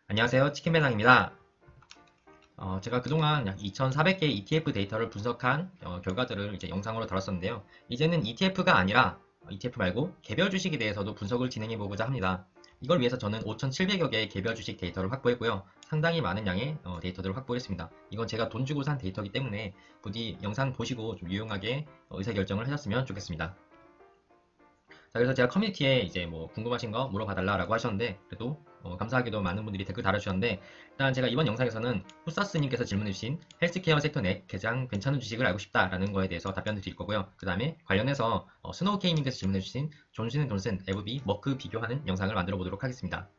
안녕하세요. 치킨배당입니다. 제가 그동안 약 2,400개의 ETF 데이터를 분석한 결과들을 이제 영상으로 다뤘었는데요. 이제는 ETF가 아니라 ETF 말고 개별 주식에 대해서도 분석을 진행해 보고자 합니다. 이걸 위해서 저는 5,700여 개의 개별 주식 데이터를 확보했고요. 상당히 많은 양의 데이터들을 확보했습니다. 이건 제가 돈 주고 산 데이터이기 때문에 부디 영상 보시고 좀 유용하게 의사결정을 하셨으면 좋겠습니다. 자, 그래서 제가 커뮤니티에 이제 뭐 궁금하신 거 물어봐달라고 하셨는데, 그래도 감사하게도 많은 분들이 댓글 달아주셨는데, 일단 제가 이번 영상에서는 후사스님께서 질문해주신 헬스케어 섹터 내 가장 괜찮은 주식을 알고 싶다라는 거에 대해서 답변을 드릴 거고요. 그 다음에 관련해서 스노우케이님께서 질문해주신 존슨앤존슨, 에브비, 머크 비교하는 영상을 만들어 보도록 하겠습니다.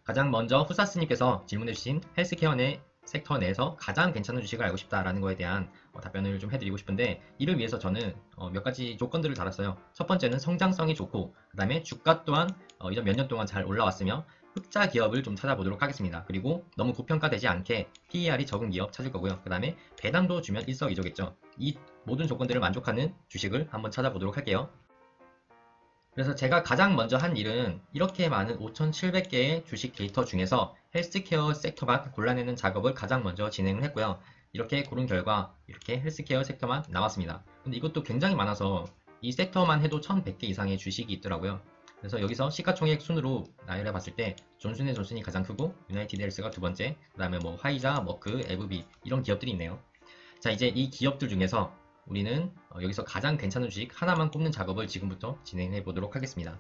가장 먼저 후사스님께서 질문해주신 헬스케어 내 섹터 내에서 가장 괜찮은 주식을 알고 싶다라는 거에 대한 답변을 좀 해드리고 싶은데, 이를 위해서 저는 몇 가지 조건들을 달았어요. 첫 번째는 성장성이 좋고, 그 다음에 주가 또한 이전 몇 년 동안 잘 올라왔으며 흑자 기업을 좀 찾아보도록 하겠습니다. 그리고 너무 고평가되지 않게 PER이 적은 기업 찾을 거고요. 그 다음에 배당도 주면 일석이조겠죠. 이 모든 조건들을 만족하는 주식을 한번 찾아보도록 할게요. 그래서 제가 가장 먼저 한 일은 이렇게 많은 5,700개의 주식 데이터 중에서 헬스케어 섹터만 골라내는 작업을 가장 먼저 진행을 했고요. 이렇게 고른 결과 이렇게 헬스케어 섹터만 나왔습니다. 근데 이것도 굉장히 많아서 이 섹터만 해도 1,100개 이상의 주식이 있더라고요. 그래서 여기서 시가총액 순으로 나열해 봤을 때 존슨앤존슨이 가장 크고 유나이티드 헬스가 두 번째, 그 다음에 뭐 화이자, 머크, 에브비 이런 기업들이 있네요. 자, 이제 이 기업들 중에서 우리는 여기서 가장 괜찮은 주식 하나만 꼽는 작업을 지금부터 진행해 보도록 하겠습니다.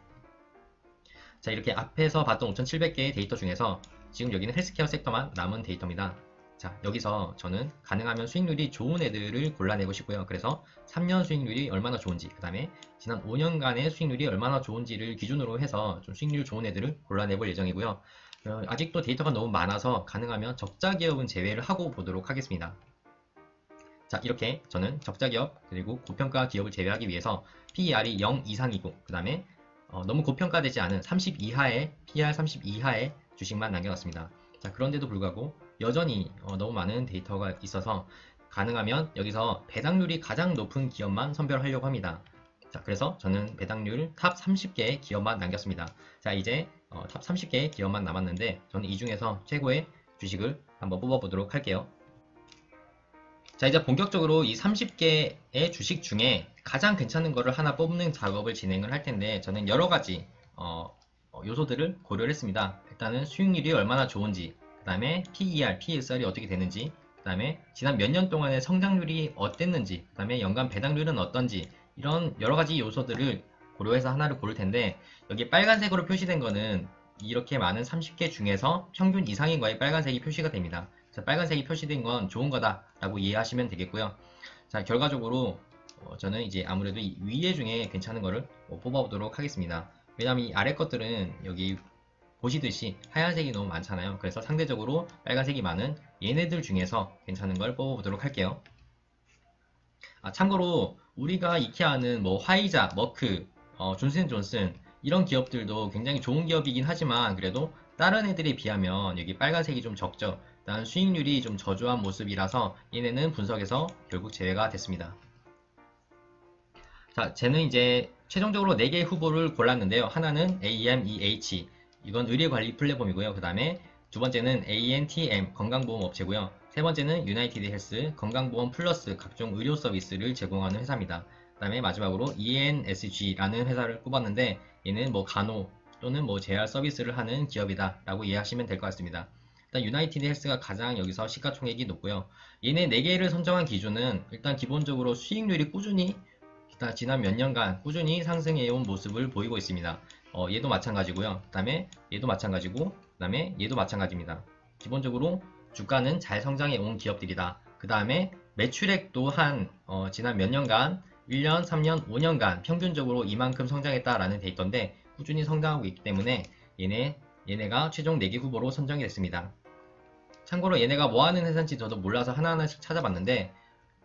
자, 이렇게 앞에서 봤던 5,700개의 데이터 중에서 지금 여기는 헬스케어 섹터만 남은 데이터입니다. 자, 여기서 저는 가능하면 수익률이 좋은 애들을 골라내고 싶고요. 그래서 3년 수익률이 얼마나 좋은지, 그 다음에 지난 5년간의 수익률이 얼마나 좋은지를 기준으로 해서 좀 수익률 좋은 애들을 골라내볼 예정이고요. 아직도 데이터가 너무 많아서 가능하면 적자 기업은 제외를 하고 보도록 하겠습니다. 자, 이렇게 저는 적자 기업 그리고 고평가 기업을 제외하기 위해서 PER이 0 이상이고, 그 다음에 너무 고평가되지 않은 30 이하의 PER 30 이하의 주식만 남겨놨습니다. 자, 그런데도 불구하고 여전히 너무 많은 데이터가 있어서 가능하면 여기서 배당률이 가장 높은 기업만 선별하려고 합니다. 자, 그래서 저는 배당률 탑 30개의 기업만 남겼습니다. 자, 이제 탑 30개의 기업만 남았는데 저는 이 중에서 최고의 주식을 한번 뽑아보도록 할게요. 자, 이제 본격적으로 이 30개의 주식 중에 가장 괜찮은 거를 하나 뽑는 작업을 진행을 할 텐데, 저는 여러 가지 요소들을 고려를 했습니다. 일단은 수익률이 얼마나 좋은지, 그 다음에 PER, PSR이 어떻게 되는지, 그 다음에 지난 몇 년 동안의 성장률이 어땠는지, 그 다음에 연간 배당률은 어떤지, 이런 여러 가지 요소들을 고려해서 하나를 고를 텐데, 여기 빨간색으로 표시된 거는 이렇게 많은 30개 중에서 평균 이상인 거에 빨간색이 표시가 됩니다. 그래서 빨간색이 표시된 건 좋은 거다라고 이해하시면 되겠고요. 자, 결과적으로 저는 이제 아무래도 이 위에 중에 괜찮은 거를 뽑아보도록 하겠습니다. 왜냐하면 이 아래 것들은 여기 보시듯이 하얀색이 너무 많잖아요. 그래서 상대적으로 빨간색이 많은 얘네들 중에서 괜찮은 걸 뽑아보도록 할게요. 참고로 우리가 익히 아는 뭐 화이자, 머크, 존슨앤존슨 이런 기업들도 굉장히 좋은 기업이긴 하지만 그래도 다른 애들에 비하면 여기 빨간색이 좀 적죠. 일단 수익률이 좀 저조한 모습이라서 얘네는 분석에서 결국 제외가 됐습니다. 자, 쟤는 이제 최종적으로 4개의 후보를 골랐는데요. 하나는 AMEH, 이건 의료관리 플랫폼이고요. 그 다음에 두 번째는 ANTM, 건강보험업체고요. 세 번째는 유나이티드 헬스, 건강보험 플러스 각종 의료 서비스를 제공하는 회사입니다. 그 다음에 마지막으로 ENSG라는 회사를 꼽았는데, 얘는 뭐 간호 또는 뭐 재활 서비스를 하는 기업이다 라고 이해하시면 될 것 같습니다. 일단 유나이티드 헬스가 가장 여기서 시가총액이 높고요. 얘네 4개를 선정한 기준은 일단 기본적으로 수익률이 꾸준히 지난 몇 년간 꾸준히 상승해온 모습을 보이고 있습니다. 얘도 마찬가지고요. 그 다음에 얘도 마찬가지고, 그 다음에 얘도 마찬가지입니다. 기본적으로 주가는 잘 성장해온 기업들이다. 그 다음에 매출액 또한 지난 몇 년간 1년, 3년, 5년간 평균적으로 이만큼 성장했다라는 데이터인데 꾸준히 성장하고 있기 때문에 얘네가 최종 4개 후보로 선정이 됐습니다. 참고로 얘네가 뭐하는 회사인지 저도 몰라서 하나하나씩 찾아봤는데,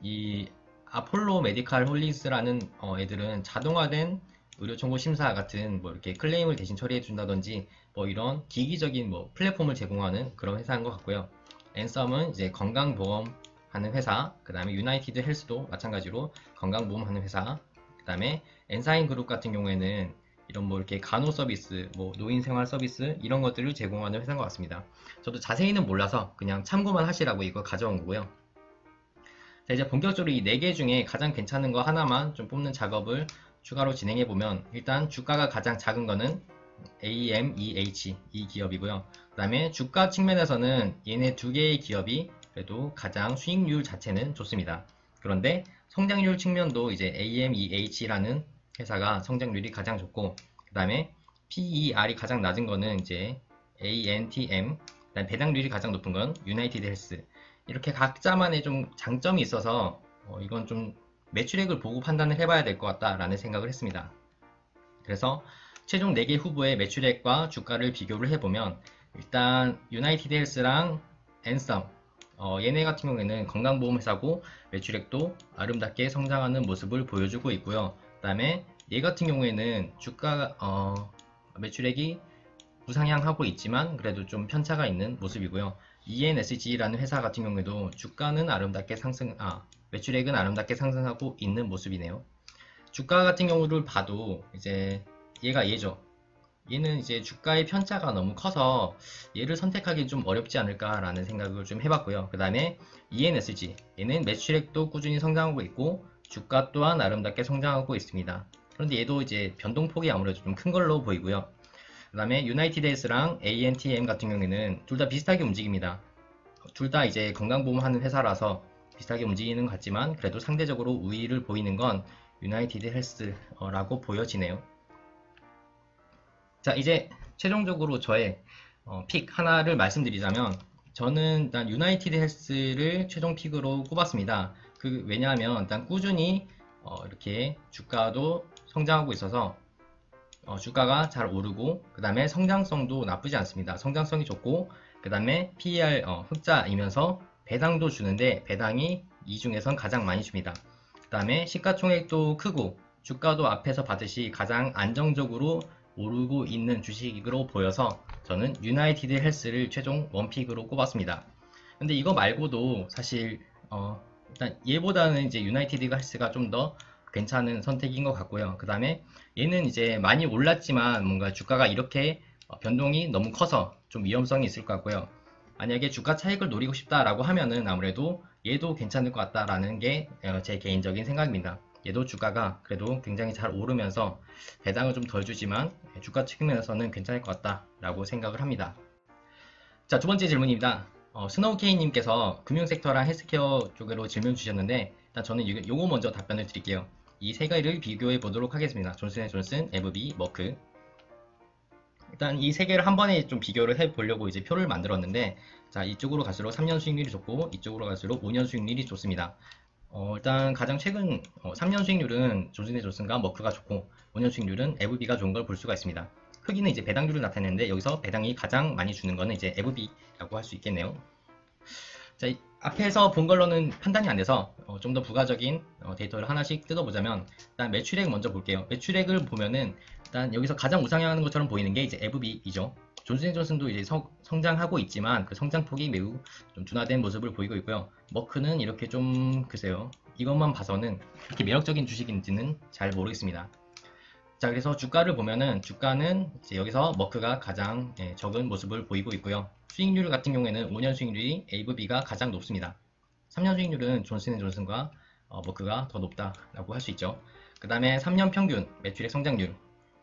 이 아폴로 메디칼 홀링스라는 애들은 자동화된 의료 청구 심사 같은 뭐 이렇게 클레임을 대신 처리해 준다든지 뭐 이런 기기적인 뭐 플랫폼을 제공하는 그런 회사인 것 같고요. 앤썸은 이제 건강보험 하는 회사, 그 다음에 유나이티드 헬스도 마찬가지로 건강보험 하는 회사, 그 다음에 엔사인 그룹 같은 경우에는 이런 뭐 이렇게 간호 서비스, 뭐 노인 생활 서비스 이런 것들을 제공하는 회사인 것 같습니다. 저도 자세히는 몰라서 그냥 참고만 하시라고 이거 가져온 거고요. 자, 이제 본격적으로 이 4개 중에 가장 괜찮은 거 하나만 좀 뽑는 작업을 추가로 진행해 보면, 일단 주가가 가장 작은 거는 AMEH 이 기업이고요. 그 다음에 주가 측면에서는 얘네 2개의 기업이 그래도 가장 수익률 자체는 좋습니다. 그런데 성장률 측면도 이제 AMEH라는 회사가 성장률이 가장 좋고, 그 다음에 PER이 가장 낮은 거는 이제 ANTM, 그다음에 배당률이 가장 높은 건 유나이티드 헬스. 이렇게 각자만의 좀 장점이 있어서 이건 좀 매출액을 보고 판단을 해봐야 될 것 같다라는 생각을 했습니다. 그래서 최종 4개 후보의 매출액과 주가를 비교를 해보면, 일단 유나이티드 헬스랑 앤썸, 얘네 같은 경우에는 건강보험 회사고 매출액도 아름답게 성장하는 모습을 보여주고 있고요. 그 다음에 얘 같은 경우에는 주가 매출액이 부상향하고 있지만 그래도 좀 편차가 있는 모습이고요. ENSG라는 회사 같은 경우에도 주가는 아름답게 매출액은 아름답게 상승하고 있는 모습이네요. 주가 같은 경우를 봐도 이제 얘죠. 얘는 이제 주가의 편차가 너무 커서 얘를 선택하기 좀 어렵지 않을까라는 생각을 좀 해봤고요. 그 다음에 ENSG, 얘는 매출액도 꾸준히 성장하고 있고 주가 또한 아름답게 성장하고 있습니다. 그런데 얘도 이제 변동폭이 아무래도 좀 큰 걸로 보이고요. 그 다음에 유나이티드 헬스랑 ANTM 같은 경우에는 둘 다 비슷하게 움직입니다. 둘 다 이제 건강보험 하는 회사라서 비슷하게 움직이는 것 같지만 그래도 상대적으로 우위를 보이는 건 유나이티드 헬스라고 보여지네요. 자, 이제 최종적으로 저의 픽 하나를 말씀드리자면, 저는 일단 유나이티드 헬스를 최종 픽으로 꼽았습니다. 왜냐하면 일단 꾸준히 이렇게 주가도 성장하고 있어서 주가가 잘 오르고, 그 다음에 성장성도 나쁘지 않습니다. 성장성이 좋고, 그 다음에 PER 흑자이면서 배당도 주는데 배당이 이 중에선 가장 많이 줍니다. 그 다음에 시가총액도 크고 주가도 앞에서 봤듯이 가장 안정적으로 오르고 있는 주식으로 보여서 저는 유나이티드 헬스를 최종 원픽으로 꼽았습니다. 근데 이거 말고도 사실 일단 얘보다는 이제 유나이티드 헬스가 좀 더 괜찮은 선택인 것 같고요. 그 다음에 얘는 이제 많이 올랐지만 뭔가 주가가 이렇게 변동이 너무 커서 좀 위험성이 있을 것 같고요. 만약에 주가 차익을 노리고 싶다라고 하면은 아무래도 얘도 괜찮을 것 같다라는 게 제 개인적인 생각입니다. 얘도 주가가 그래도 굉장히 잘 오르면서 배당은 좀 덜 주지만 주가 측면에서는 괜찮을 것 같다라고 생각을 합니다. 자, 두 번째 질문입니다. 스노우케이님께서 금융섹터랑 헬스케어 쪽으로 질문 주셨는데, 일단 저는 요거 먼저 답변을 드릴게요. 이 세 가지를 비교해 보도록 하겠습니다. 존슨앤존슨, 에브비, 머크. 일단 이 세 개를 한 번에 좀 비교를 해 보려고 이제 표를 만들었는데, 자, 이쪽으로 갈수록 3년 수익률이 좋고 이쪽으로 갈수록 5년 수익률이 좋습니다. 일단 가장 최근 3년 수익률은 존슨앤존슨과 머크가 좋고 5년 수익률은 에브비가 좋은 걸 볼 수가 있습니다. 크기는 이제 배당률을 나타내는데 여기서 배당이 가장 많이 주는 거는 이제 에브비라고 할 수 있겠네요. 자, 앞에서 본 걸로는 판단이 안 돼서 좀 더 부가적인 데이터를 하나씩 뜯어보자면, 일단 매출액 먼저 볼게요. 매출액을 보면은 일단 여기서 가장 우상향하는 것처럼 보이는 게 이제 에브비이죠. 존슨앤존슨도 이제 성장하고 있지만 그 성장폭이 매우 좀 둔화된 모습을 보이고 있고요. 머크는 이렇게 좀 글쎄요, 이것만 봐서는 그렇게 매력적인 주식인지는 잘 모르겠습니다. 자, 그래서 주가를 보면은 주가는 이제 여기서 머크가 가장 적은 모습을 보이고 있고요. 수익률 같은 경우에는 5년 수익률이 에브비가 가장 높습니다. 3년 수익률은 존슨앤존슨과 머크가 더 높다라고 할 수 있죠. 그 다음에 3년 평균 매출액 성장률.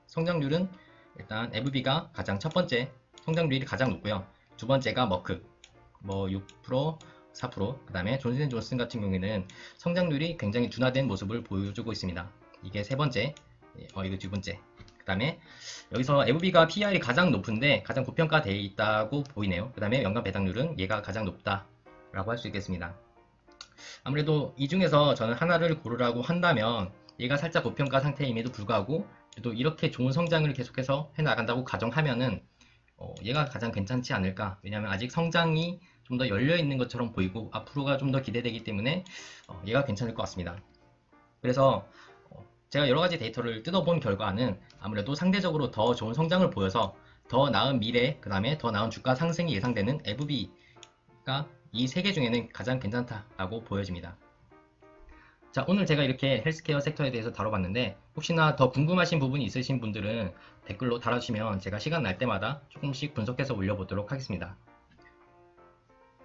성장률은 일단 에브비가 가장 첫 번째 성장률이 가장 높고요. 두 번째가 머크, 뭐 6%, 4%. 그 다음에 존슨앤존슨 같은 경우에는 성장률이 굉장히 둔화된 모습을 보여주고 있습니다. 이게 세 번째. 이거 두 번째. 그 다음에 여기서 에브비가 PER이 가장 높은데 가장 고평가되어 있다고 보이네요. 그 다음에 연간 배당률은 얘가 가장 높다라고 할 수 있겠습니다. 아무래도 이 중에서 저는 하나를 고르라고 한다면 얘가 살짝 고평가 상태임에도 불구하고 그래도 이렇게 좋은 성장을 계속해서 해나간다고 가정하면은 얘가 가장 괜찮지 않을까. 왜냐하면 아직 성장이 좀 더 열려있는 것처럼 보이고 앞으로가 좀 더 기대되기 때문에 얘가 괜찮을 것 같습니다. 그래서 제가 여러가지 데이터를 뜯어본 결과는 아무래도 상대적으로 더 좋은 성장을 보여서 더 나은 미래, 그 다음에 더 나은 주가 상승이 예상되는 에브비가 이 세 개 중에는 가장 괜찮다라고 보여집니다. 자, 오늘 제가 이렇게 헬스케어 섹터에 대해서 다뤄봤는데 혹시나 더 궁금하신 부분이 있으신 분들은 댓글로 달아주시면 제가 시간 날 때마다 조금씩 분석해서 올려보도록 하겠습니다.